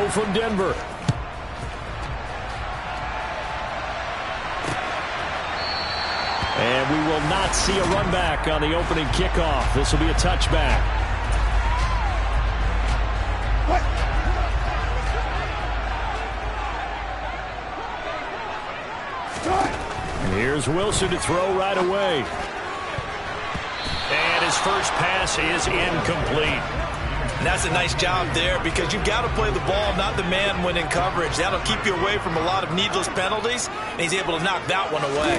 throw from Denver. And we will not see a run back on the opening kickoff. This will be a touchback. And here's Wilson to throw right away. And his first pass is incomplete. And that's a nice job there because you've got to play the ball, not the man when in coverage. That'll keep you away from a lot of needless penalties, and he's able to knock that one away.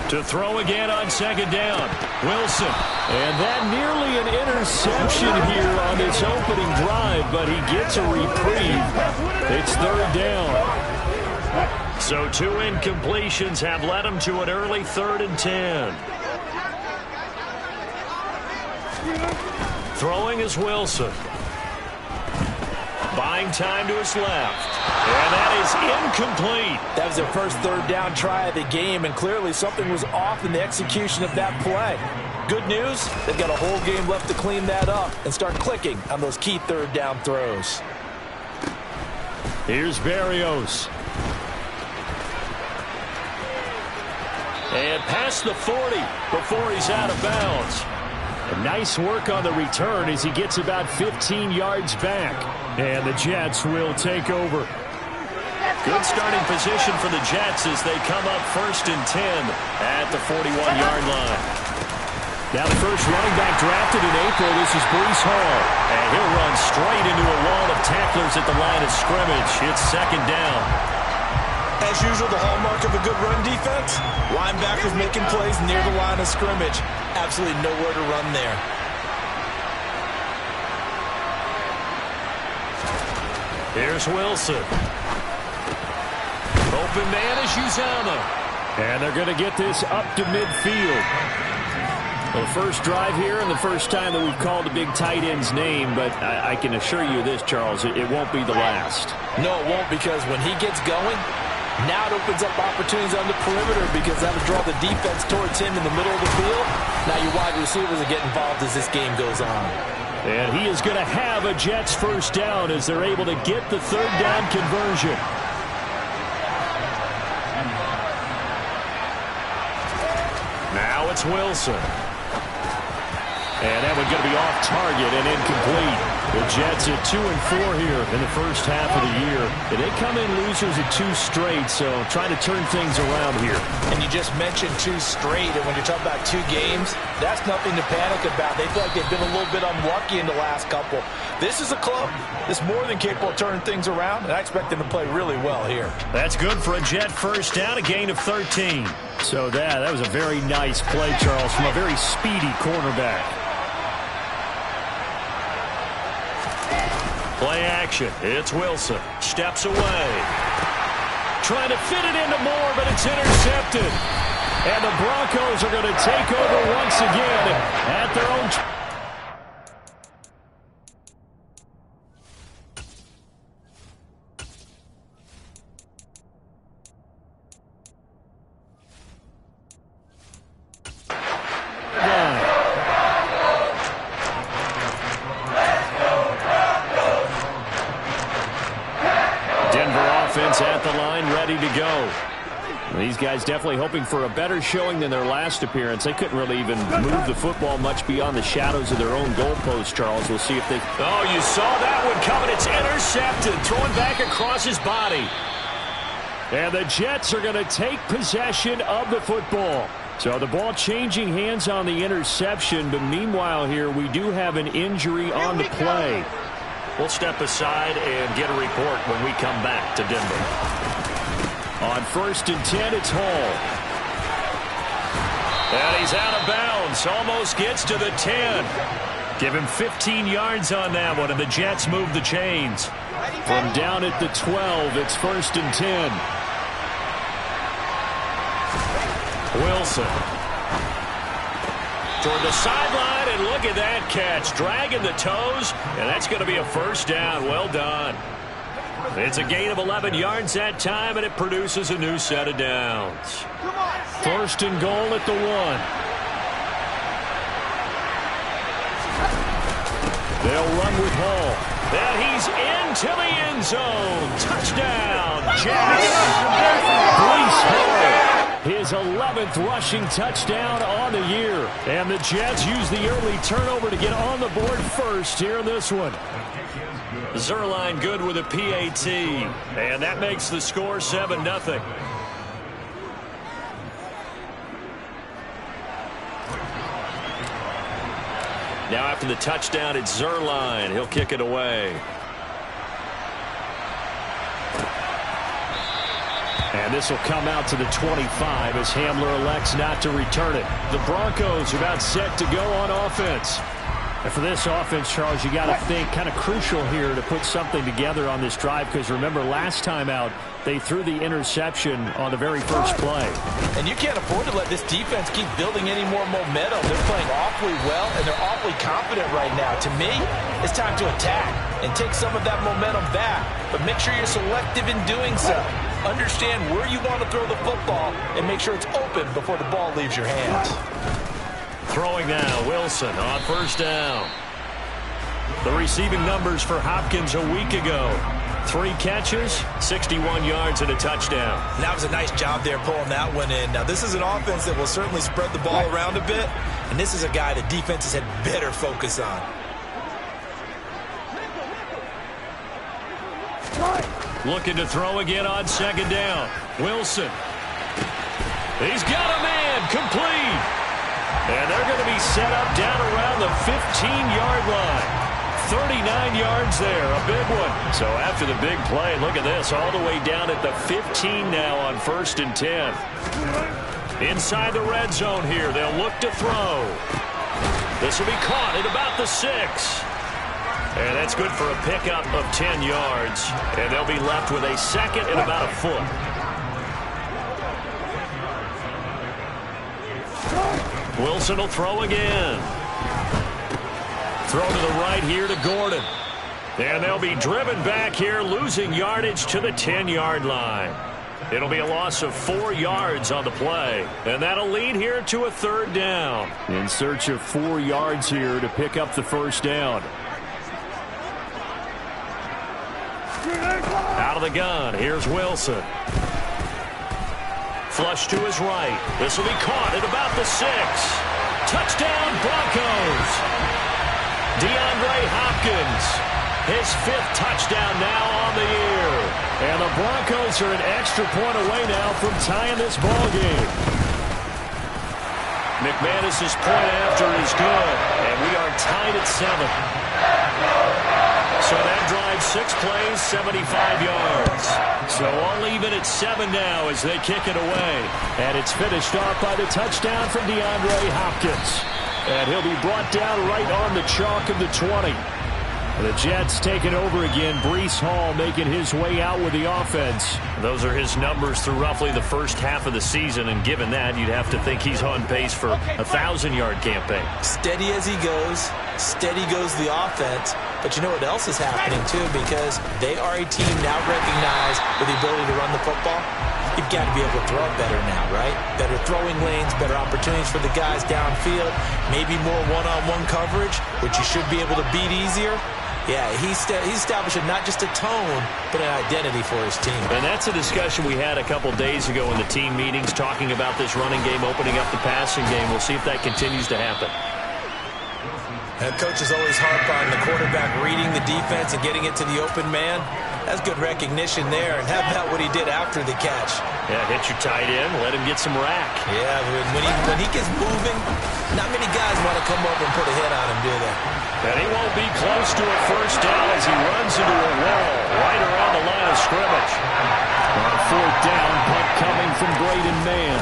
To throw again on second down, Wilson. And that nearly an interception here on this opening drive, but he gets a reprieve. It's third down. So 2 incompletions have led him to an early 3rd and 10. Throwing is Wilson. Buying time to his left. And that is incomplete. That was their first third down try of the game, and clearly something was off in the execution of that play. Good news, they've got a whole game left to clean that up and start clicking on those key third down throws. Here's Berrios. And past the 40 before he's out of bounds. And nice work on the return as he gets about 15 yards back. And the Jets will take over. Good starting position for the Jets as they come up 1st and 10 at the 41-yard line. Now the first running back drafted in April, this is Breece Hall. And he'll run straight into a wall of tacklers at the line of scrimmage. It's 2nd down. As usual, the hallmark of a good run defense, linebackers making plays near the line of scrimmage. Absolutely nowhere to run there. Here's Wilson. Open man is Uzama. And they're going to get this up to midfield. Well, the first drive here and the first time that we've called a big tight end's name, but I can assure you this, Charles, it won't be the last. No, it won't, because when he gets going, now it opens up opportunities on the perimeter because that would draw the defense towards him in the middle of the field. Now your wide receivers will get involved as this game goes on. And he is going to have a Jets first down as they're able to get the third down conversion. Now it's Wilson. And that one's going to be off target and incomplete. The Jets at 2-4 here in the first half of the year. And they come in losers at 2 straight, so trying to turn things around here. And you just mentioned 2 straight, and when you're talking about 2 games, that's nothing to panic about. They feel like they've been a little bit unlucky in the last couple. This is a club that's more than capable of turning things around, and I expect them to play really well here. That's good for a Jet first down, a gain of 13. So that was a very nice play, Charles, from a very speedy cornerback. Play action. It's Wilson. Steps away. Trying to fit it into Moore, but it's intercepted. And the Broncos are going to take over once again at their own. At the line, ready to go. These guys definitely hoping for a better showing than their last appearance. They couldn't really even move the football much beyond the shadows of their own goalpost, Charles. We'll see if they... Oh, you saw that one coming. It's intercepted. Throwing back across his body. And the Jets are going to take possession of the football. So the ball changing hands on the interception, but meanwhile here we do have an injury on the play. We'll step aside and get a report when we come back to Denver. On 1st and 10, it's Hall. And he's out of bounds. Almost gets to the 10. Give him 15 yards on that one, and the Jets move the chains. From down at the 12, it's 1st and 10. Wilson. Toward the sideline, and look at that catch. Dragging the toes, and that's going to be a first down. Well done. It's a gain of 11 yards that time, and it produces a new set of downs. 1st and goal at the 1. They'll run with Hall. And he's into the end zone. Touchdown, Jets. Breece Hall, his 11th rushing touchdown on the year. And the Jets use the early turnover to get on the board first here in this one. Zerline good with a PAT. And that makes the score 7-0. Now after the touchdown, it's Zerline. He'll kick it away. And this will come out to the 25 as Hamler elects not to return it. The Broncos are about set to go on offense. And for this offense, Charles, you got to think kind of crucial here to put something together on this drive, because remember last time out they threw the interception on the very first play. And you can't afford to let this defense keep building any more momentum. They're playing awfully well, and they're awfully confident right now. To me, it's time to attack and take some of that momentum back. But make sure you're selective in doing so. Understand where you want to throw the football and make sure it's open before the ball leaves your hands. Throwing now, Wilson on first down. The receiving numbers for Hopkins a week ago. 3 catches, 61 yards, and a touchdown. And that was a nice job there pulling that one in. Now, this is an offense that will certainly spread the ball around a bit, and this is a guy the defenses had better focus on. Looking to throw again on second down. Wilson. He's got a man, complete. And they're going to be set up down around the 15-yard line. 39 yards there, a big one. So after the big play, look at this, all the way down at the 15 now on 1st and 10. Inside the red zone here, they'll look to throw. This will be caught at about the 6. And that's good for a pickup of 10 yards. And they'll be left with a second and about a foot. Wilson will throw again. Throw to the right here to Gordon. And they'll be driven back here, losing yardage to the 10-yard line. It'll be a loss of 4 yards on the play. And that'll lead here to a 3rd down. In search of 4 yards here to pick up the first down. Out of the gun, here's Wilson. Flush to his right. This will be caught at about the 6. Touchdown, Broncos. DeAndre Hopkins, his 5th touchdown now on the year. And the Broncos are an extra point away now from tying this ball game. McManus's point after is good, and we are tied at 7. So that drives 6 plays, 75 yards. So all even at 7 now as they kick it away. And it's finished off by the touchdown from DeAndre Hopkins. And he'll be brought down right on the chalk of the 20. The Jets taking over again. Breece Hall making his way out with the offense. Those are his numbers through roughly the first half of the season, and given that, you'd have to think he's on pace for a 1,000-yard campaign. Steady as he goes, steady goes the offense. But you know what else is happening, too, because they are a team now recognized with the ability to run the football. You've got to be able to throw it better now, right? Better throwing lanes, better opportunities for the guys downfield, maybe more one-on-one coverage, which you should be able to beat easier. Yeah, he's establishing not just a tone, but an identity for his team. And that's a discussion we had a couple days ago in the team meetings, talking about this running game, opening up the passing game. We'll see if that continues to happen. And coaches always harp on the quarterback reading the defense and getting it to the open man. That's good recognition there. And how about what he did after the catch? Yeah, hit your tight end, let him get some rack. Yeah, when he gets moving, not many guys want to come up and put a hit on him, do they? And he won't be close to a first down as he runs into a wall right around the line of scrimmage. On 4th down, punt coming from Braden Mann.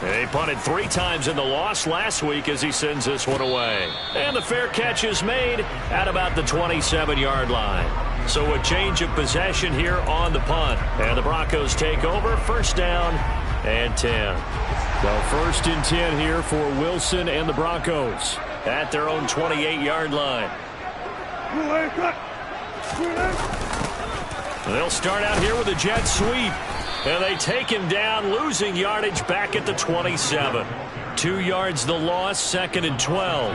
They punted 3 times in the loss last week as he sends this one away. And the fair catch is made at about the 27-yard line. So a change of possession here on the punt. And the Broncos take over, 1st down and 10. So 1st and 10 here for Wilson and the Broncos at their own 28-yard line. They'll start out here with a jet sweep. And they take him down, losing yardage back at the 27. 2 yards the loss, 2nd and 12.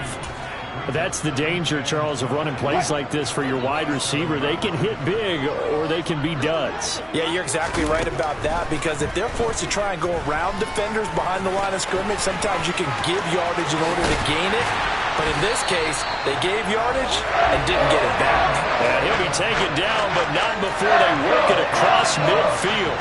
That's the danger, Charles, of running plays like this for your wide receiver. They can hit big or they can be duds. Yeah, you're exactly right about that, because if they're forced to try and go around defenders behind the line of scrimmage, sometimes you can give yardage in order to gain it. But in this case, they gave yardage and didn't get it back. And he'll be taken down, but not before they work it across midfield.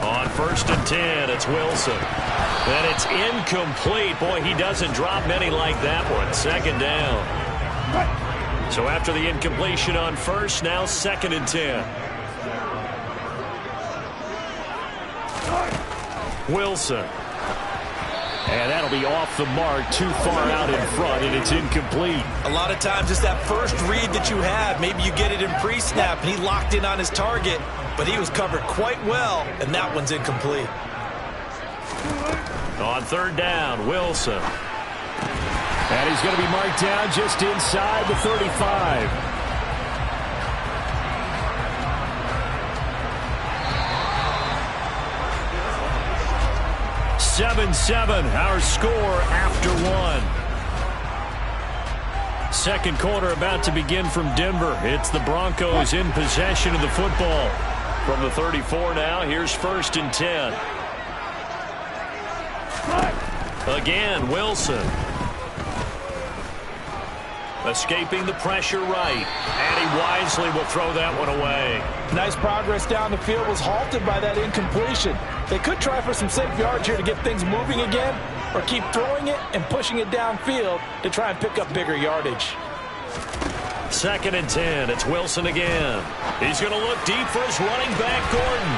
On 1st and 10, it's Wilson. And it's incomplete. Boy, he doesn't drop many like that one. 2nd down. So after the incompletion on 1st, now 2nd and 10. Wilson. And that'll be off the mark, too far out in front, and it's incomplete. A lot of times it's that first read that you have. Maybe you get it in pre-snap, and he locked in on his target, but he was covered quite well, and that one's incomplete. On 3rd down, Wilson. And he's going to be marked down just inside the 35. 7-7, our score after 1. Second quarter about to begin from Denver. It's the Broncos in possession of the football. From the 34 now, here's 1st and 10. Again, Wilson. Escaping the pressure right. And he wisely will throw that one away. Nice progress down the field, was halted by that incompletion. They could try for some safe yards here to get things moving again, or keep throwing it and pushing it downfield to try and pick up bigger yardage. 2nd and 10. It's Wilson again. He's going to look deep for his running back, Gordon.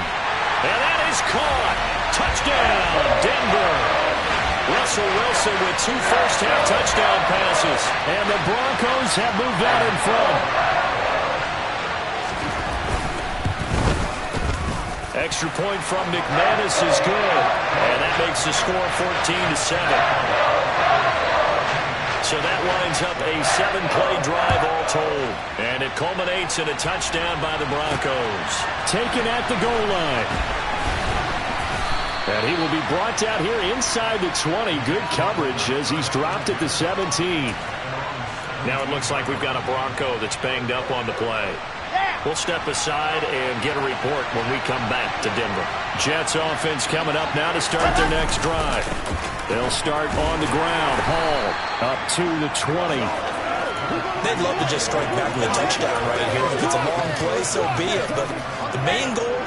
And that is caught. Touchdown, Denver. Russell Wilson with 2 first-half touchdown passes. And the Broncos have moved out in front. Extra point from McManus is good. And that makes the score 14-7. So that lines up a 7-play drive all told. And it culminates in a touchdown by the Broncos. Taken at the goal line. And he will be brought down here inside the 20. Good coverage as he's dropped at the 17. Now it looks like we've got a Bronco that's banged up on the play. We'll step aside and get a report when we come back to Denver. Jets offense coming up now to start their next drive. They'll start on the ground. Hall up to the 20. They'd love to just strike back with a touchdown right here. If it's a long play, so be it. But the main goal,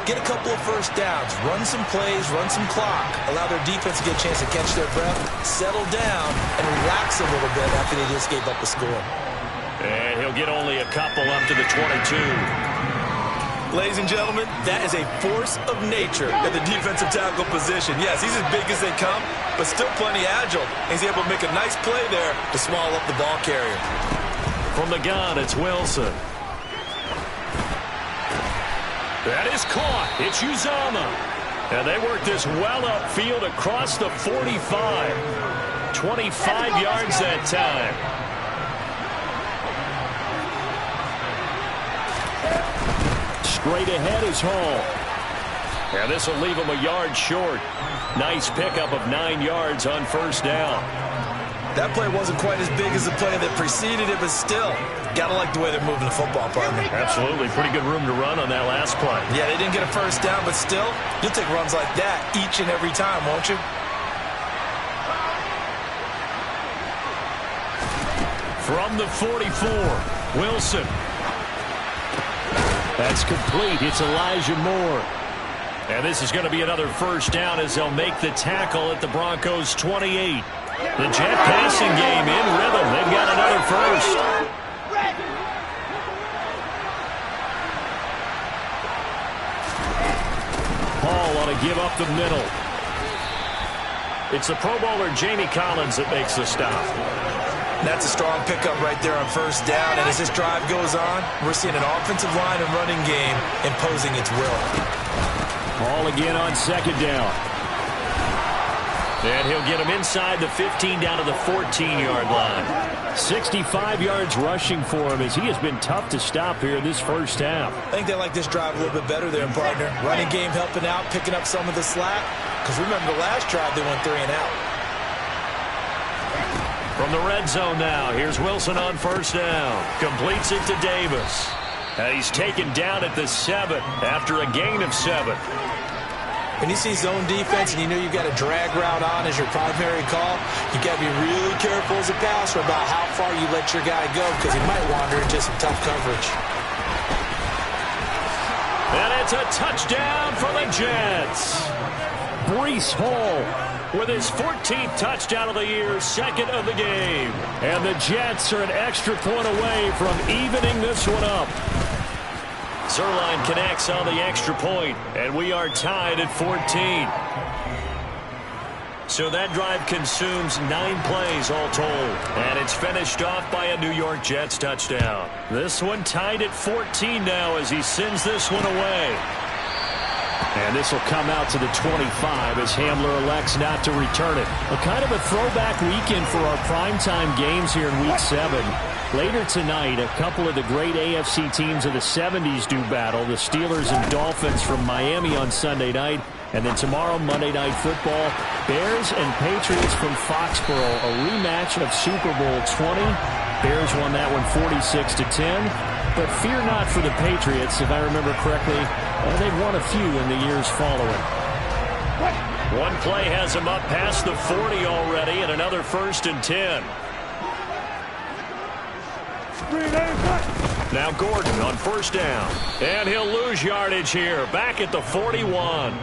get a couple of first downs, run some plays, run some clock, allow their defense to get a chance to catch their breath, settle down, and relax a little bit after they just gave up the score. And he'll get only a couple up to the 22. Ladies and gentlemen, that is a force of nature at the defensive tackle position. Yes, he's as big as they come, but still plenty agile. He's able to make a nice play there to small up the ball carrier. From the gun, it's Wilson. That is caught. It's Uzama. And they work this well upfield across the 45. 25 yards that time. Straight ahead is Hall. And this will leave him a yard short. Nice pickup of 9 yards on 1st down. That play wasn't quite as big as the play that preceded it, but still, gotta like the way they're moving the football, partner. Absolutely. Pretty good room to run on that last play. Yeah, they didn't get a first down, but still, you'll take runs like that each and every time, won't you? From the 44, Wilson. That's complete. It's Elijah Moore. And this is going to be another first down as they'll make the tackle at the Broncos' 28. The Jet passing game in rhythm. They've got another first. Hall ought to give up the middle. It's the Pro Bowler Jamie Collins that makes the stop. That's a strong pickup right there on 1st down. And as this drive goes on, we're seeing an offensive line and running game imposing its will. Hall again on 2nd down. And he'll get him inside the 15 down to the 14-yard line. 65 yards rushing for him as he has been tough to stop here this first half. I think they like this drive a little bit better there, partner. Running game helping out, picking up some of the slack. Because remember the last drive they went 3 and out. From the red zone now, here's Wilson on first down. Completes it to Davis. And he's taken down at the 7 after a gain of 7. When you see zone defense and you know you've got a drag route on as your primary call, you got to be really careful as a passer about how far you let your guy go because he might wander into some tough coverage. And it's a touchdown for the Jets. Breece Hall with his 14th touchdown of the year, second of the game. And the Jets are an extra point away from evening this one up. Zerline connects on the extra point, and we are tied at 14. So that drive consumes 9 plays all told, and it's finished off by a New York Jets touchdown. This one tied at 14 now as he sends this one away. And this will come out to the 25 as Hamler elects not to return it. A kind of a throwback weekend for our primetime games here in Week 7. Later tonight, a couple of the great AFC teams of the 70s do battle. The Steelers and Dolphins from Miami on Sunday night. And then tomorrow, Monday Night Football, Bears and Patriots from Foxborough. A rematch of Super Bowl 20. Bears won that one 46-10. But fear not for the Patriots. If I remember correctly, they've won a few in the years following. One play has him up past the 40 already, and another 1st and 10. Now Gordon on first down. And he'll lose yardage here. Back at the 41.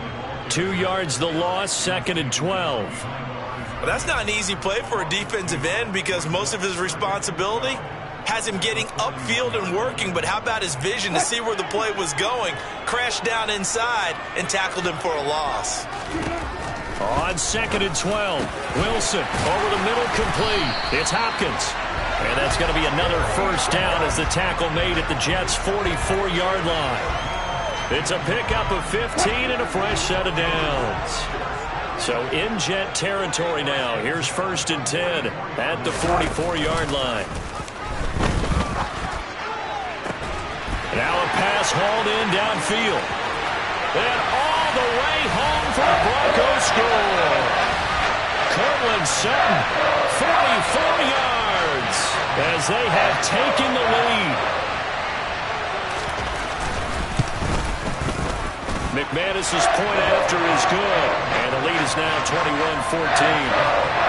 2 yards the loss, 2nd and 12. Well, that's not an easy play for a defensive end because most of his responsibility has him getting upfield and working, but how about his vision to see where the play was going, crashed down inside, and tackled him for a loss. On 2nd and 12, Wilson over the middle, complete. It's Hopkins. And that's going to be another first down as the tackle made at the Jets' 44-yard line. It's a pickup of 15 and a fresh set of downs. So in Jet territory now. Here's 1st and 10 at the 44-yard line. Now a pass hauled in downfield. And all the way home for the Broncos score. Cortland Sutton, 44 yards as they have taken the lead. McManus's point after is good. And the lead is now 21-14.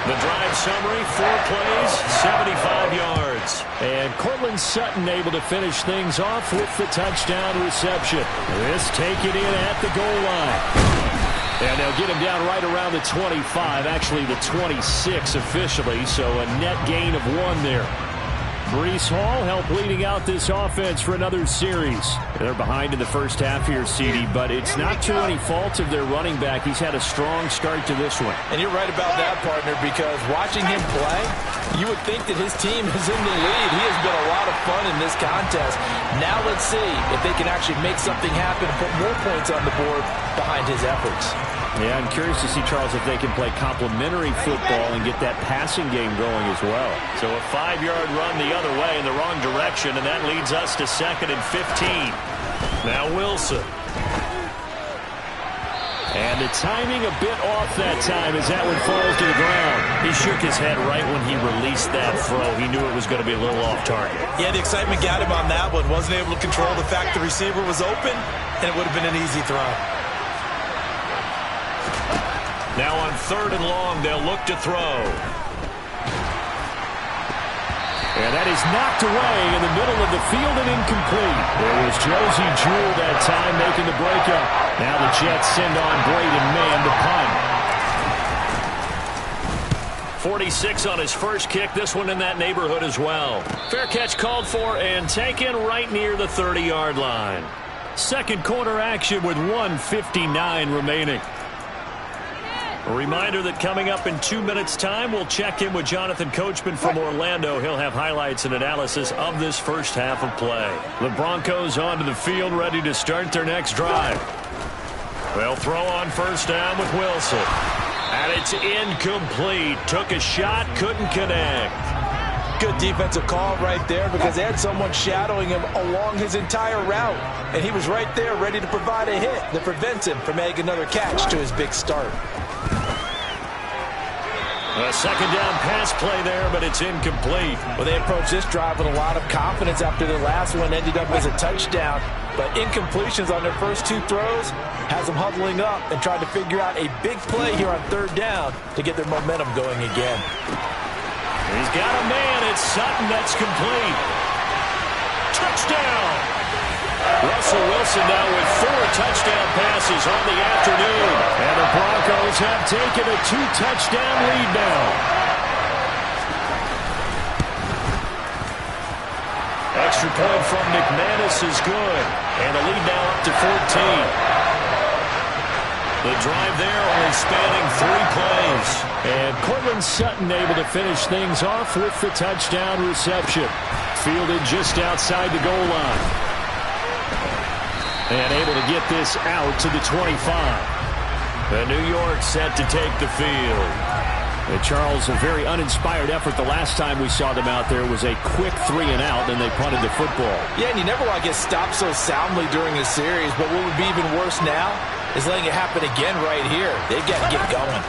The drive summary, 4 plays, 75 yards. And Cortland Sutton able to finish things off with the touchdown reception. This take it in at the goal line. And they'll get him down right around the 25, actually the 26 officially, so a net gain of 1 there. Breece Hall helped leading out this offense for another series. They're behind in the first half here, CD, but it's not to any fault of their running back. He's had a strong start to this one. And you're right about that, partner, because watching him play, you would think that his team is in the lead. He has been a lot of fun in this contest. Now let's see if they can actually make something happen and put more points on the board behind his efforts. Yeah, I'm curious to see, Charles, if they can play complementary football and get that passing game going as well. So a 5-yard run the other way in the wrong direction, and that leads us to 2nd and 15. Now Wilson. And the timing a bit off that time as that one falls to the ground. He shook his head right when he released that throw. He knew it was going to be a little off target. Yeah, the excitement got him on that one. Wasn't able to control the fact the receiver was open, and it would have been an easy throw. Now on 3rd and long, they'll look to throw. And that is knocked away in the middle of the field and incomplete. It was Josie Jewell that time making the breakup. Now the Jets send on Braden Mann to punt. 46 on his first kick. This one in that neighborhood as well. Fair catch called for and taken right near the 30-yard line. Second quarter action with 1:59 remaining. A reminder that coming up in 2 minutes' time, we'll check in with Jonathan Coachman from Orlando. He'll have highlights and analysis of this first half of play. The Broncos onto the field, ready to start their next drive. They'll throw on first down with Wilson. And it's incomplete. Took a shot, couldn't connect. Good defensive call right there because they had someone shadowing him along his entire route. And he was right there ready to provide a hit that prevents him from making another catch to his big start. A second down pass play there, but it's incomplete. Well, they approached this drive with a lot of confidence after their last one ended up as a touchdown. But incompletions on their first two throws has them huddling up and trying to figure out a big play here on third down to get their momentum going again. He's got a man. It's Sutton. That's complete. Touchdown. Russell Wilson now with 4 touchdown passes on the afternoon. And the Broncos have taken a 2-touchdown lead now. Extra point from McManus is good. And the lead now up to 14. The drive there only spanning 3 plays. And Cortland Sutton able to finish things off with the touchdown reception. Fielded just outside the goal line. And able to get this out to the 25. And New York set to take the field. And Charles, a very uninspired effort. The last time we saw them out there was a quick 3-and-out, and they punted the football. Yeah, and you never want to get stopped so soundly during a series. But what would be even worse now is letting it happen again right here. They've got to get going.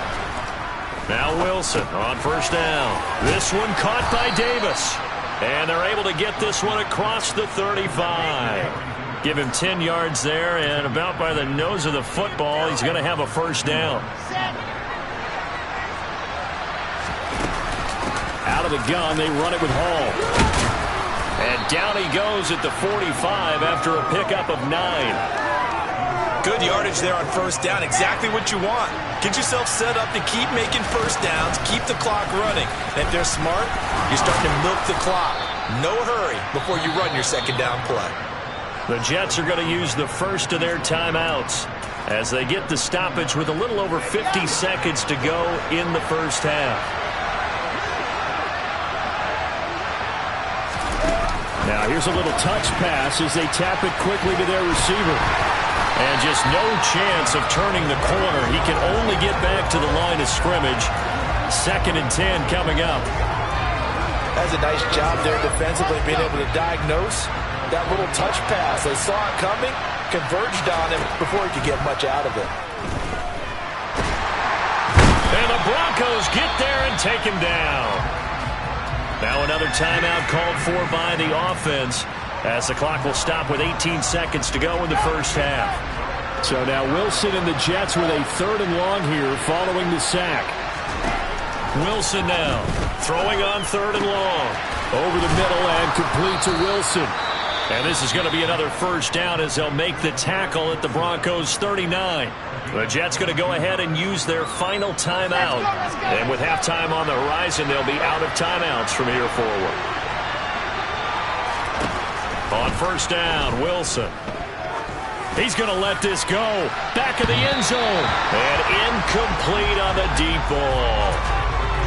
Now Wilson on first down. This one caught by Davis. And they're able to get this one across the 35. Give him 10 yards there, and about by the nose of the football, he's going to have a first down. Out of the gun, they run it with Hall. And down he goes at the 45 after a pickup of 9. Good yardage there on first down. Exactly what you want. Get yourself set up to keep making first downs, keep the clock running. And if they're smart, you're starting to milk the clock. No hurry before you run your second down play. The Jets are going to use the first of their timeouts as they get the stoppage with a little over 50 seconds to go in the first half. Now here's a little touch pass as they tap it quickly to their receiver. And just no chance of turning the corner. He can only get back to the line of scrimmage. 2nd and 10 coming up. That's a nice job there defensively, being able to diagnose that little touch pass. They saw it coming, converged on him before he could get much out of it. And the Broncos get there and take him down. Now another timeout called for by the offense as the clock will stop with 18 seconds to go in the first half. So now Wilson and the Jets with a 3rd and long here following the sack. Wilson now throwing on 3rd and long. Over the middle and complete to Wilson. And this is going to be another first down as they'll make the tackle at the Broncos 39. The Jets going to go ahead and use their final timeout. And with halftime on the horizon, they'll be out of timeouts from here forward. On first down, Wilson. He's going to let this go. Back of the end zone. And incomplete on the deep ball.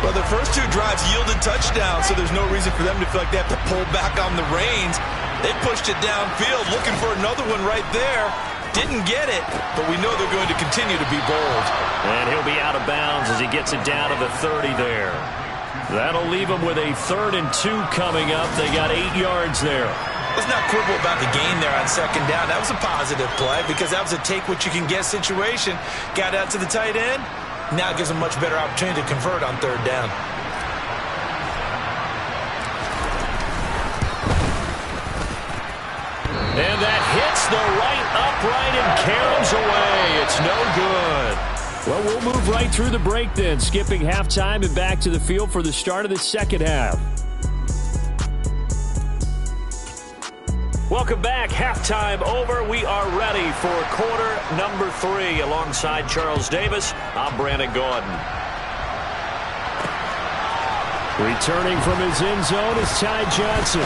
Well, the first 2 drives yielded touchdowns, so there's no reason for them to feel like they have to pull back on the reins. They pushed it downfield, looking for another one right there. Didn't get it, but we know they're going to continue to be bold. And he'll be out of bounds as he gets it down to the 30 there. That'll leave them with a 3rd and 2 coming up. They got 8 yards there. Let's not quibble about the gain there on second down. That was a positive play because that was a take-what-you-can-get situation. Got out to the tight end. Now it gives them a much better opportunity to convert on third down. And that hits the right upright and caroms away. It's no good. Well, we'll move right through the break then, skipping halftime and back to the field for the start of the second half. Welcome back. Halftime over. We are ready for quarter number 3. Alongside Charles Davis, I'm Brandon Gordon. Returning from his end zone is Ty Johnson.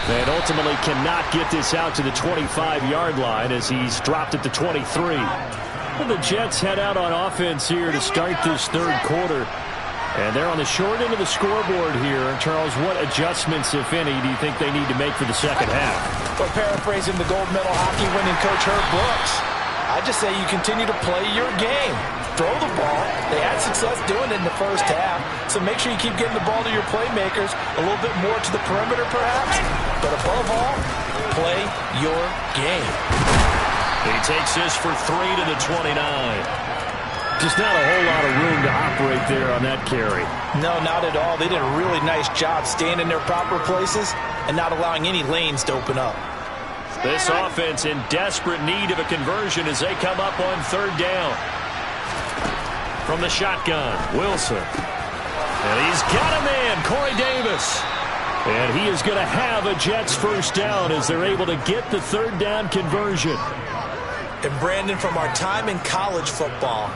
And ultimately cannot get this out to the 25-yard line as he's dropped at the 23. Well, the Jets head out on offense here to start this third quarter. And they're on the short end of the scoreboard here. Charles, what adjustments, if any, do you think they need to make for the second half? Well, paraphrasing the gold medal hockey winning coach Herb Brooks, I just say you continue to play your game. Throw the ball. They had success doing it in the first half, so make sure you keep getting the ball to your playmakers, a little bit more to the perimeter perhaps, but above all, play your game. He takes this for 3 to the 29. Just not a whole lot of room to operate there on that carry. No, not at all. They did a really nice job staying in their proper places and not allowing any lanes to open up. This offense in desperate need of a conversion as they come up on third down. From the shotgun, Wilson. And he's got a man, Corey Davis. And he is going to have a Jets first down as they're able to get the third down conversion. And Brandon, from our time in college football,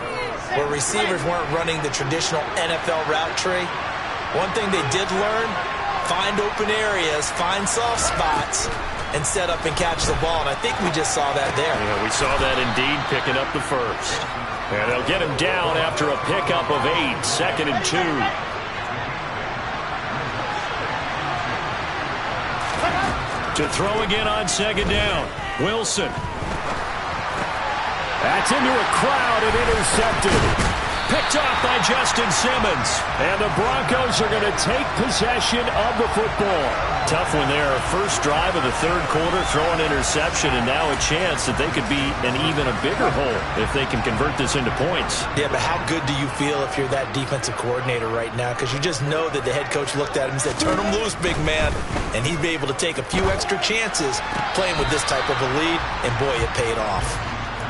where receivers weren't running the traditional NFL route tree, one thing they did learn, find open areas, find soft spots, and set up and catch the ball. And I think we just saw that there. Yeah, we saw that indeed, picking up the first. And they'll get him down after a pickup of 8, 2nd and 2. To throw again on second down, Wilson. That's into a crowd and intercepted. Picked off by Justin Simmons. And the Broncos are going to take possession of the football. Tough one there. First drive of the third quarter, throw an interception, and now a chance that they could be in even a bigger hole if they can convert this into points. Yeah, but how good do you feel if you're that defensive coordinator right now? Because you just know that the head coach looked at him and said, turn him loose, big man. And he'd be able to take a few extra chances playing with this type of a lead, and boy, it paid off.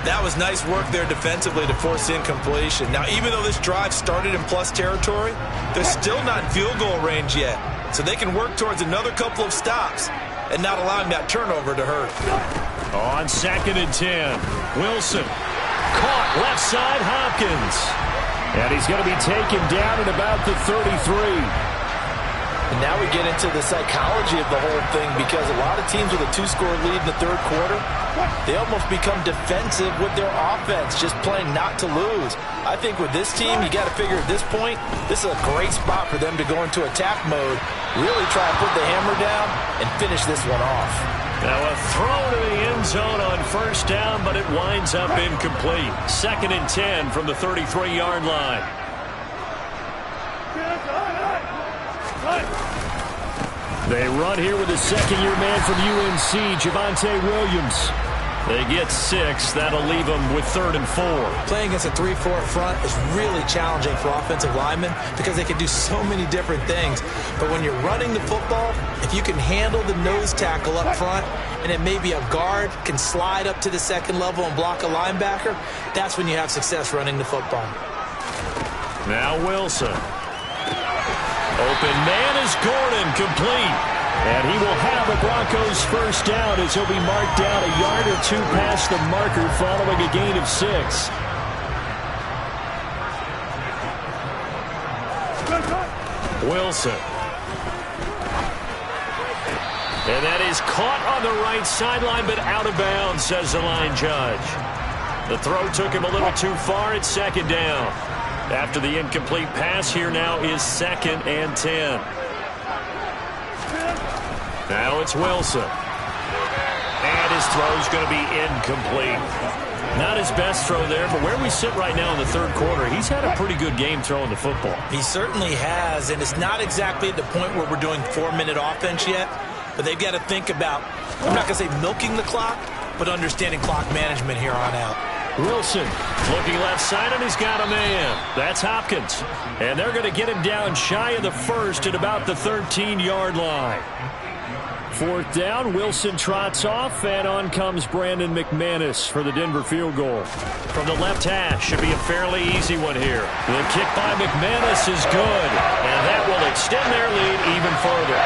That was nice work there defensively to force incompletion. Now, even though this drive started in plus territory, they're still not in field goal range yet. So they can work towards another couple of stops and not allowing that turnover to hurt. On 2nd and 10, Wilson. Caught left side, Hopkins. And he's going to be taken down at about the 33. And now we get into the psychology of the whole thing, because a lot of teams with a 2-score lead in the third quarter, they almost become defensive with their offense, just playing not to lose. I think with this team, you got to figure at this point, this is a great spot for them to go into attack mode, really try and put the hammer down and finish this one off. Now a throw to the end zone on first down, but it winds up incomplete. 2nd and 10 from the 33-yard line. They run here with a second-year man from UNC, Javonte Williams. They get 6. That'll leave them with 3rd and 4. Playing against a 3-4 front is really challenging for offensive linemen because they can do so many different things. But when you're running the football, if you can handle the nose tackle up front, and then maybe a guard can slide up to the second level and block a linebacker, that's when you have success running the football. Now Wilson. Open man is Gordon, complete. And he will have a Broncos first down as he'll be marked down a yard or 2 past the marker following a gain of 6. Wilson. And that is caught on the right sideline, but out of bounds, says the line judge. The throw took him a little too far at 2nd down. After the incomplete pass, here now is 2nd and 10. Now it's Wilson. And his throw's going to be incomplete. Not his best throw there, but where we sit right now in the third quarter, he's had a pretty good game throwing the football. He certainly has, and it's not exactly at the point where we're doing 4-minute offense yet, but they've got to think about, I'm not going to say milking the clock, but understanding clock management here on out. Wilson looking left side, and he's got a man. That's Hopkins. And they're going to get him down shy of the first at about the 13-yard line. 4th down, Wilson trots off, and on comes Brandon McManus for the Denver field goal. From the left hash, should be a fairly easy one here. The kick by McManus is good, and that will extend their lead even further.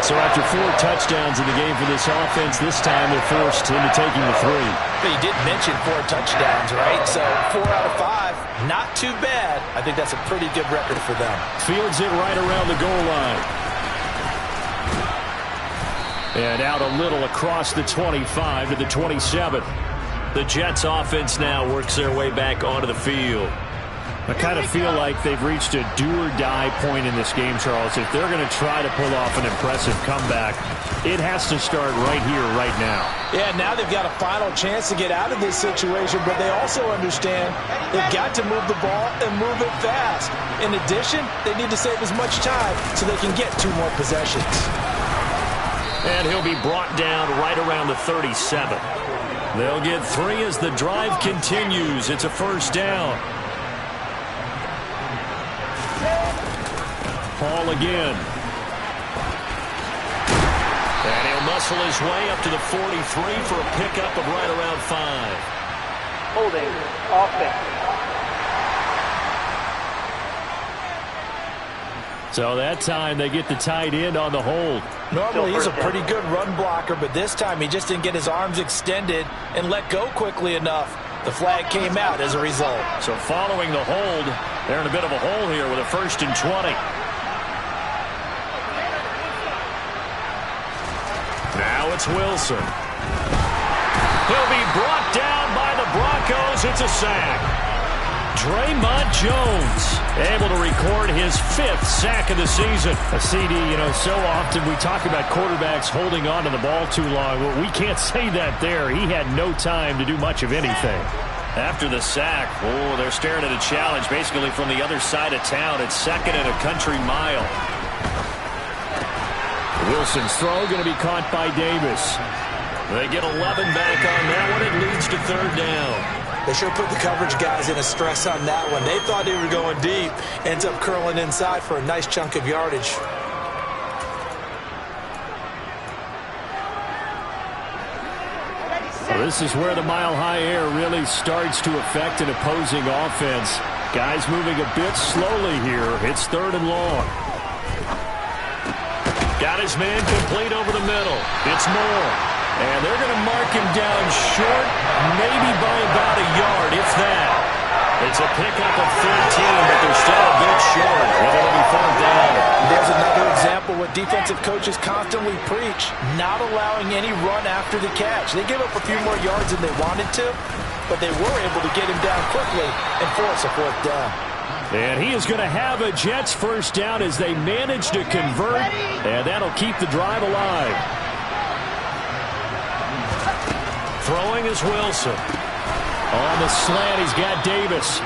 So after 4 touchdowns in the game for this offense, this time they're forced into taking the 3. But you did mention 4 touchdowns, right? So 4 out of 5, not too bad. I think that's a pretty good record for them. Fields it right around the goal line. And out a little across the 25 to the 27. The Jets offense now works their way back onto the field. I kind of feel like they've reached a do-or-die point in this game, Charles. If they're going to try to pull off an impressive comeback, it has to start right here, right now. Yeah, now they've got a final chance to get out of this situation, but they also understand they've got to move the ball and move it fast. In addition, they need to save as much time so they can get 2 more possessions. And he'll be brought down right around the 37. They'll get 3 as the drive continues. It's a first down. Paul again. And he'll muscle his way up to the 43 for a pickup of right around 5. Holding offense. So that time they get the tight end on the hold. Normally he's a pretty good run blocker, but this time he just didn't get his arms extended and let go quickly enough. The flag came out as a result. So following the hold, they're in a bit of a hole here with a 1st and 20. Now it's Wilson. He'll be brought down by the Broncos. It's a sack. Draymond Jones able to record his 5th sack of the season. A CD, so often we talk about quarterbacks holding on to the ball too long. Well, we can't say that there. He had no time to do much of anything. After the sack, they're staring at a challenge basically from the other side of town. It's 2nd and a country mile. Wilson's throw going to be caught by Davis. They get 11 back on that one. It leads to 3rd down. They sure put the coverage guys in a stress on that one. They thought they were going deep. Ends up curling inside for a nice chunk of yardage. Well, this is where the mile-high air really starts to affect an opposing offense. Guys moving a bit slowly here. It's 3rd and long. Got his man complete over the middle. It's Moore. And they're going to mark him down short, maybe by about a yard, if that. It's a pickup of 13, but they're still a bit short. And it'll be 4th down. There's another example what defensive coaches constantly preach, not allowing any run after the catch. They gave up a few more yards than they wanted to, but they were able to get him down quickly and force a 4th down. And he is going to have a Jets 1st down as they manage to convert, and that'll keep the drive alive. Throwing is Wilson. On the slant, he's got Davis.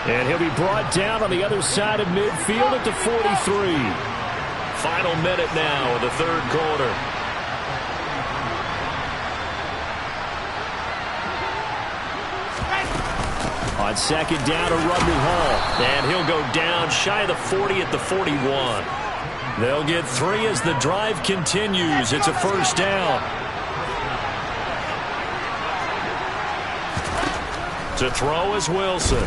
And he'll be brought down on the other side of midfield at the 43. Final minute now of the 3rd quarter. On 2nd down to Rodney Hall. And he'll go down shy of the 40 at the 41. They'll get 3 as the drive continues. It's a 1st down. To throw is Wilson.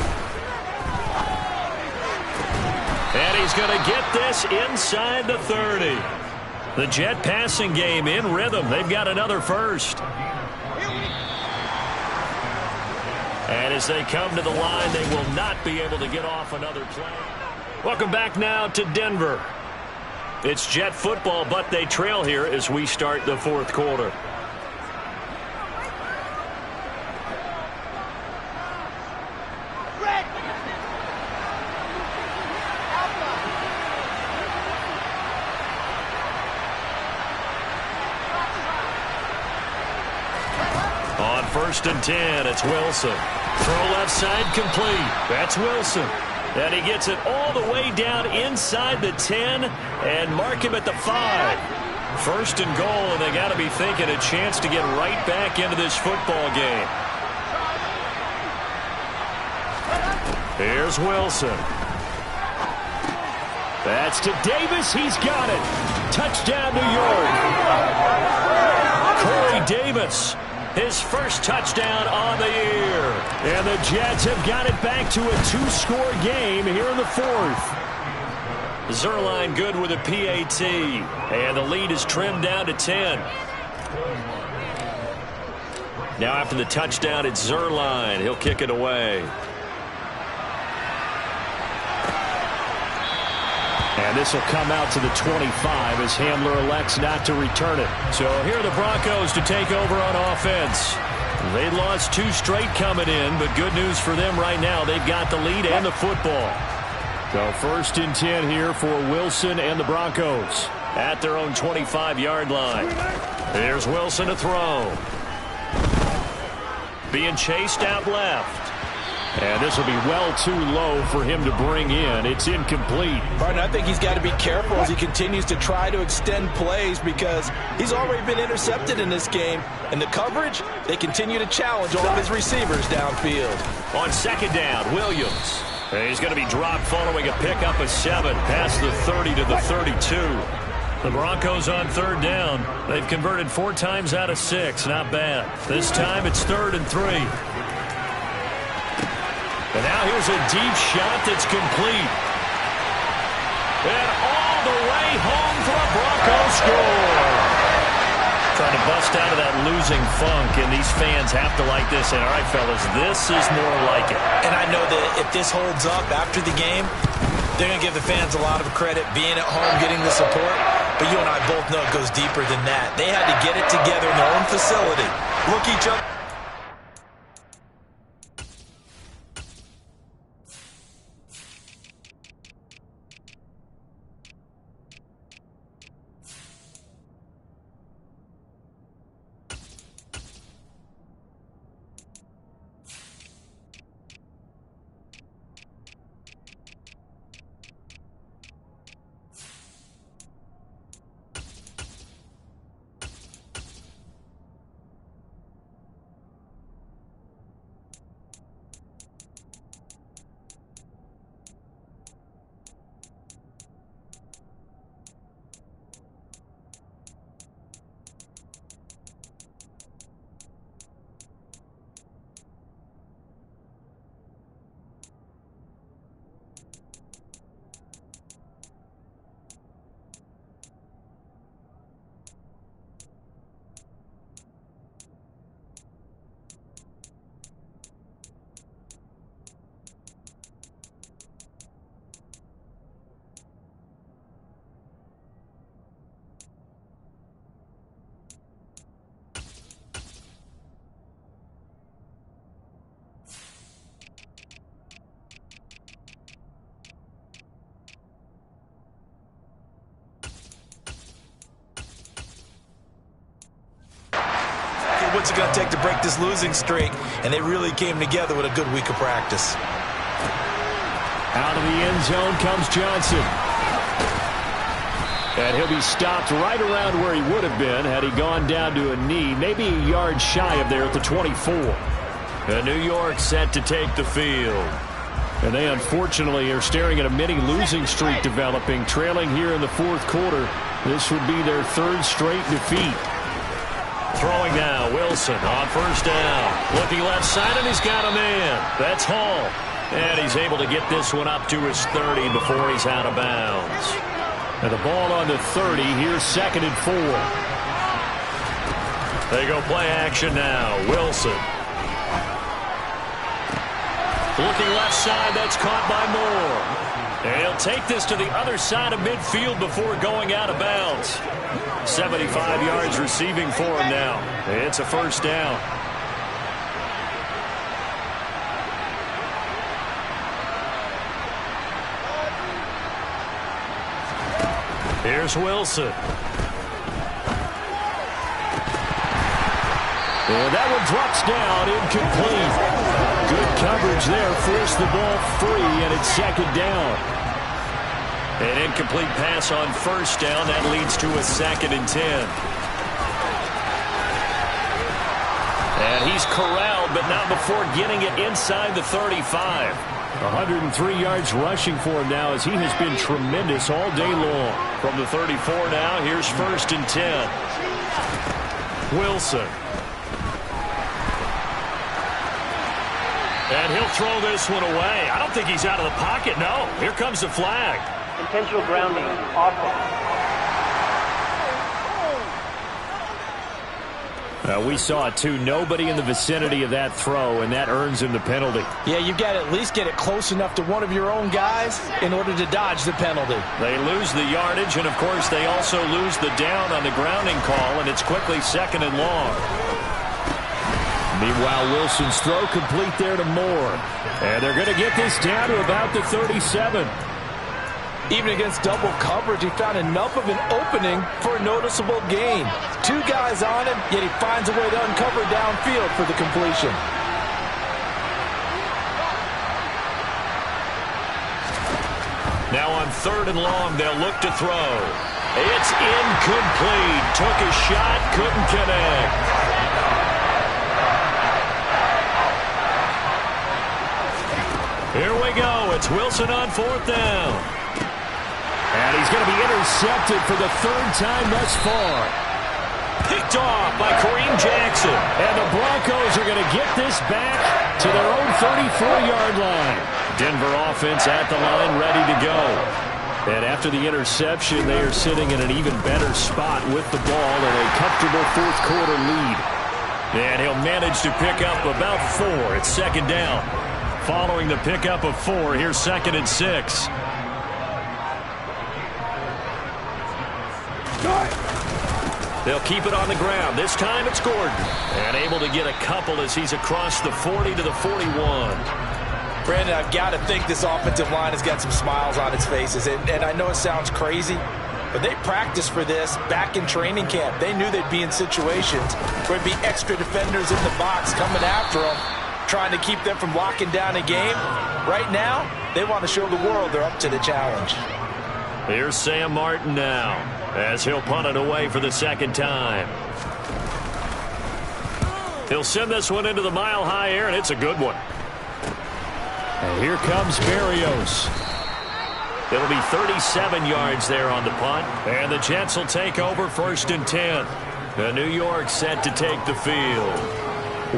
And he's going to get this inside the 30. The Jet passing game in rhythm. They've got another 1st. And as they come to the line, they will not be able to get off another play. Welcome back now to Denver. It's Jet football, but they trail here as we start the 4th quarter. On 1st and 10, it's Wilson. Throw left side complete. That's Wilson. And he gets it all the way down inside the 10 and mark him at the 5. 1st and goal, and they got to be thinking a chance to get right back into this football game. Here's Wilson. That's to Davis. He's got it. Touchdown, New York. Corey Davis. His 1st touchdown on the year. And the Jets have got it back to a 2-score game here in the 4th. Zerline good with a PAT. And the lead is trimmed down to 10. Now after the touchdown, it's Zerline. He'll kick it away. And this will come out to the 25 as Hamler elects not to return it. So here are the Broncos to take over on offense. They lost 2 straight coming in, but good news for them right now. They've got the lead and the football. So 1st and 10 here for Wilson and the Broncos at their own 25-yard line. Here's Wilson to throw. Being chased out left. And this will be well too low for him to bring in. It's incomplete. Martin, I think he's got to be careful as he continues to try to extend plays because he's already been intercepted in this game. And the coverage, they continue to challenge all of his receivers downfield. On 2nd down, Williams. He's going to be dropped following a pickup of 7 past the 30 to the 32. The Broncos on 3rd down. They've converted 4 times out of 6. Not bad. This time it's 3rd and 3. And now here's a deep shot that's complete. And all the way home for a Broncos score. Trying to bust out of that losing funk, and these fans have to like this. And all right, fellas, this is more like it. And I know that if this holds up after the game, they're going to give the fans a lot of credit being at home, getting the support. But you and I both know it goes deeper than that. They had to get it together in their own facility. Look each other. What's it going to take to break this losing streak? And they really came together with a good week of practice. Out of the end zone comes Johnson. And he'll be stopped right around where he would have been had he gone down to a knee, maybe a yard shy of there at the 24. And New York set to take the field. And they unfortunately are staring at a mini losing streak developing, trailing here in the 4th quarter. This would be their 3rd straight defeat. Throwing now, Wilson on 1st down. Looking left side, and he's got a man. That's Hall. And he's able to get this one up to his 30 before he's out of bounds. And the ball on the 30. Here's 2nd and 4. They go play action now. Wilson. Looking left side, that's caught by Moore. And he'll take this to the other side of midfield before going out of bounds. 75 yards receiving for him now. It's a 1st down. Here's Wilson. And that one drops down, incomplete. Good coverage there, forced the ball free, and it's 2nd down. An incomplete pass on 1st down. That leads to a 2nd and 10. And he's corralled, but not before getting it inside the 35. 103 yards rushing for him now as he has been tremendous all day long. From the 34 now, here's 1st and 10. Wilson. And he'll throw this one away. I don't think he's out of the pocket, no. Here comes the flag. Intentional grounding, offense. We saw it, too. Nobody in the vicinity of that throw, and that earns him the penalty. Yeah, you got to at least get it close enough to one of your own guys in order to dodge the penalty. They lose the yardage, and, of course, they also lose the down on the grounding call, and it's quickly 2nd and long. Meanwhile, Wilson's throw complete there to Moore. And they're going to get this down to about the 37. Even against double coverage, he found enough of an opening for a noticeable gain. 2 guys on him, yet he finds a way to uncover downfield for the completion. Now on 3rd and long, they'll look to throw. It's incomplete. Took a shot, couldn't connect. Here we go. It's Wilson on 4th down. And he's going to be intercepted for the 3rd time thus far. Picked off by Kareem Jackson. And the Broncos are going to get this back to their own 34-yard line. Denver offense at the line, ready to go. And after the interception, they are sitting in an even better spot with the ball and a comfortable 4th quarter lead. And he'll manage to pick up about 4. It's 2nd down. Following the pickup of 4, here's 2nd and 6. They'll keep it on the ground. This time it's Gordon. And able to get a couple as he's across the 40 to the 41. Brandon, I've got to think this offensive line has got some smiles on its faces. And I know it sounds crazy, but they practiced for this back in training camp. They knew they'd be in situations where there'd be extra defenders in the box coming after them, trying to keep them from locking down a game. Right now, they want to show the world they're up to the challenge. Here's Sam Martin now, as he'll punt it away for the 2nd time. He'll send this one into the mile-high air, and it's a good one. And here comes Berrios. It'll be 37 yards there on the punt, and the Jets will take over 1st and 10. The New York set to take the field.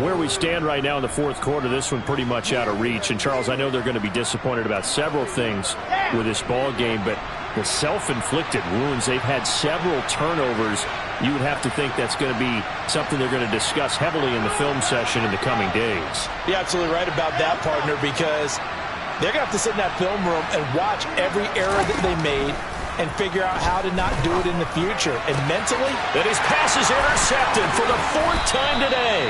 Where we stand right now in the 4th quarter, this one pretty much out of reach. And, Charles, I know they're going to be disappointed about several things with this ball game, but the self-inflicted wounds, they've had several turnovers. You would have to think that's going to be something they're going to discuss heavily in the film session in the coming days. You're absolutely right about that, partner, because they're going to have to sit in that film room and watch every error that they made and figure out how to not do it in the future. And mentally, that his pass is intercepted for the 4th time today.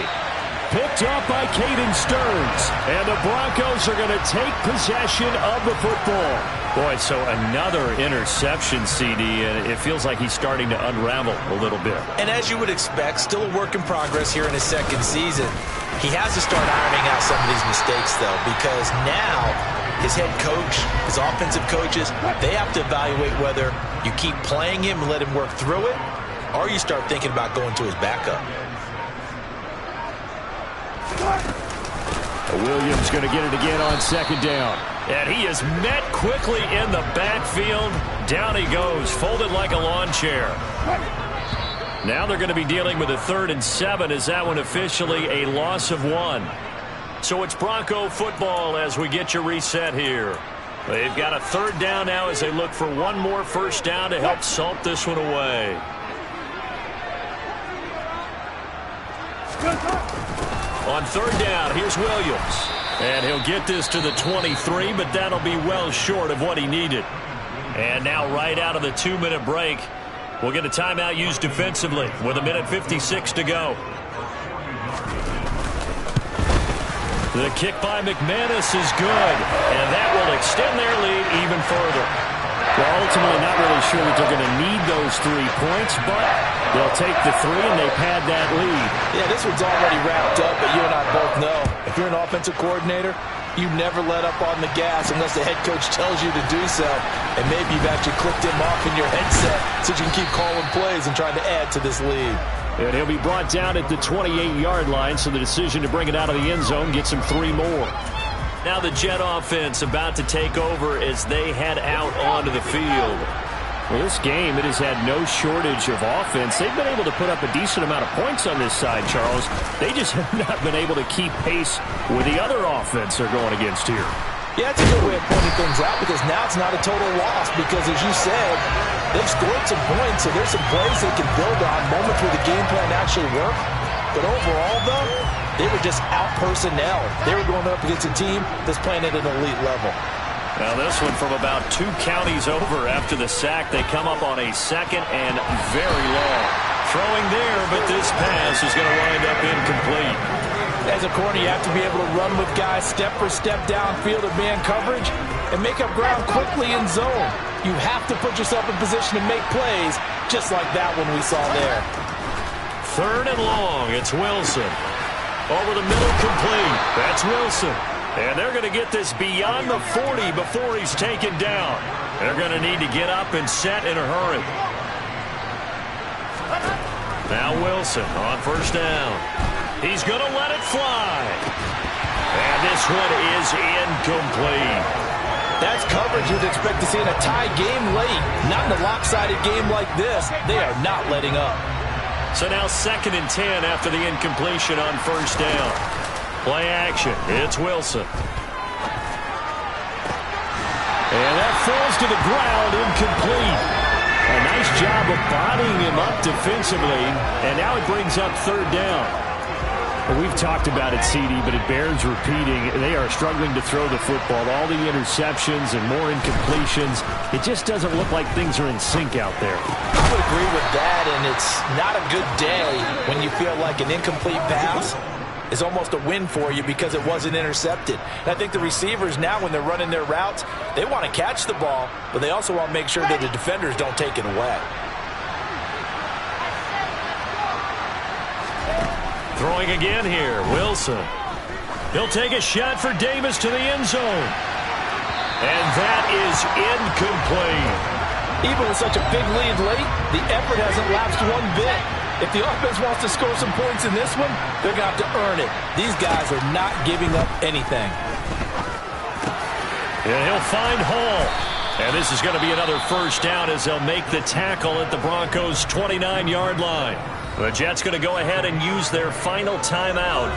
Picked up by Kttn Stearns. And the Broncos are going to take possession of the football. Boy, so another interception, CD, and it feels like he's starting to unravel a little bit. And as you would expect, still a work in progress here in his 2nd season. He has to start ironing out some of these mistakes, though, because now his head coach, his offensive coaches, they have to evaluate whether you keep playing him and let him work through it, or you start thinking about going to his backup. Williams going to get it again on 2nd down. And he is met quickly in the backfield. Down he goes, folded like a lawn chair. Now they're going to be dealing with a 3rd and 7 as that one officially a loss of 1. So it's Bronco football as we get you reset here. They've got a 3rd down now as they look for one more 1st down to help salt this one away. On 3rd down, here's Williams. And he'll get this to the 23, but that'll be well short of what he needed. And now right out of the 2-minute break, we'll get a timeout used defensively with 1:56 to go. The kick by McManus is good, and that will extend their lead even further. Well, ultimately not really sure that they're going to need those 3 points, but they'll take the 3 and they've had that lead. Yeah, this one's already wrapped up, but you and I both know if you're an offensive coordinator, you never let up on the gas unless the head coach tells you to do so. And maybe you've actually clicked him off in your headset so you can keep calling plays and trying to add to this lead. And he'll be brought down at the 28-yard line, so the decision to bring it out of the end zone gets him 3 more. Now the Jet offense about to take over as they head out onto the field. Well, this game, it has had no shortage of offense. They've been able to put up a decent amount of points on this side, Charles. They just have not been able to keep pace with the other offense they're going against here. Yeah, that's a good way of pointing things out because now it's not a total loss because, as you said, they've scored some points, so there's some plays they can build on, moments where the game plan actually worked. But overall, though, they were just out-personnel. They were going up against a team that's playing at an elite level. Now this one from about 2 counties over after the sack. They come up on a 2nd and very long. Throwing there, but this pass is going to wind up incomplete. As a corner, you have to be able to run with guys step for step downfield and man coverage and make up ground quickly in zone. You have to put yourself in position to make plays, just like that one we saw there. 3rd and long. It's Wilson. Over the middle, complete. That's Wilson. And they're going to get this beyond the 40 before he's taken down. They're going to need to get up and set in a hurry. Now Wilson on 1st down. He's going to let it fly. And this one is incomplete. That's coverage you'd expect to see in a tie game late. Not in a lopsided game like this. They are not letting up. So now 2nd and 10 after the incompletion on 1st down. Play action. It's Wilson. And that falls to the ground, incomplete. A nice job of bodying him up defensively. And now it brings up 3rd down. Well, we've talked about it, CD, but it bears repeating. They are struggling to throw the football. All the interceptions and more incompletions. It just doesn't look like things are in sync out there. I would agree with that, and it's not a good day when you feel like an incomplete pass is almost a win for you because it wasn't intercepted. And I think the receivers now, when they're running their routes, they want to catch the ball, but they also want to make sure that the defenders don't take it away. Throwing again here, Wilson. He'll take a shot for Davis to the end zone. And that is incomplete. Even with such a big lead late, the effort hasn't lapsed one bit. If the offense wants to score some points in this one, they're going to have to earn it. These guys are not giving up anything. And he'll find Hall. And this is going to be another 1st down as they'll make the tackle at the Broncos' 29-yard line. The Jets going to go ahead and use their final timeout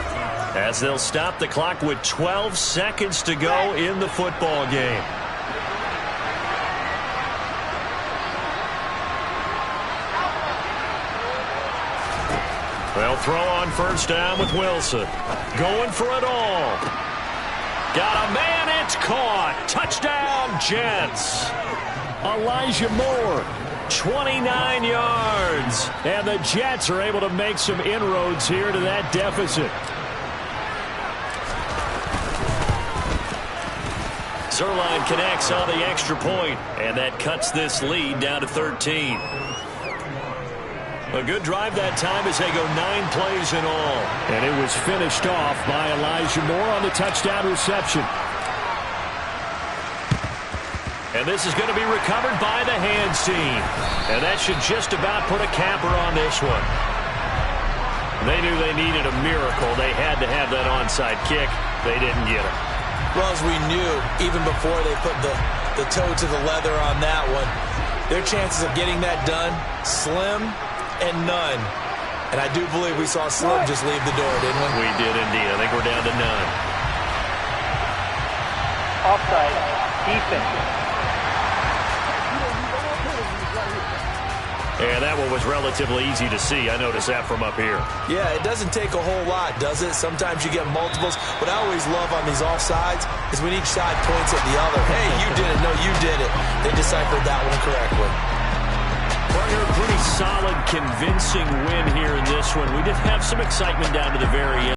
as they'll stop the clock with 12 seconds to go in the football game. They'll throw on 1st down with Wilson. Going for it all. Got a man, it's caught. Touchdown, Jets. Elijah Moore, 29 yards. And the Jets are able to make some inroads here to that deficit. Zerline connects on the extra point, and that cuts this lead down to 13. A good drive that time as they go 9 plays in all. And it was finished off by Elijah Moore on the touchdown reception. And this is going to be recovered by the hands team. And that should just about put a capper on this one. They knew they needed a miracle. They had to have that onside kick. They didn't get it. Well, as we knew, even before they put the toe to the leather on that one, their chances of getting that done, slim and none. And I do believe we saw Slim just leave the door, didn't we? We did indeed. I think we're down to none. Offside. Defense. And that one was relatively easy to see. I noticed that from up here. Yeah, it doesn't take a whole lot, does it? Sometimes you get multiples. What I always love on these offsides is when each side points at the other. Hey, you did it. No, you did it. They deciphered that one correctly. Partner, pretty solid, convincing win here in this one. We did have some excitement down to the very end.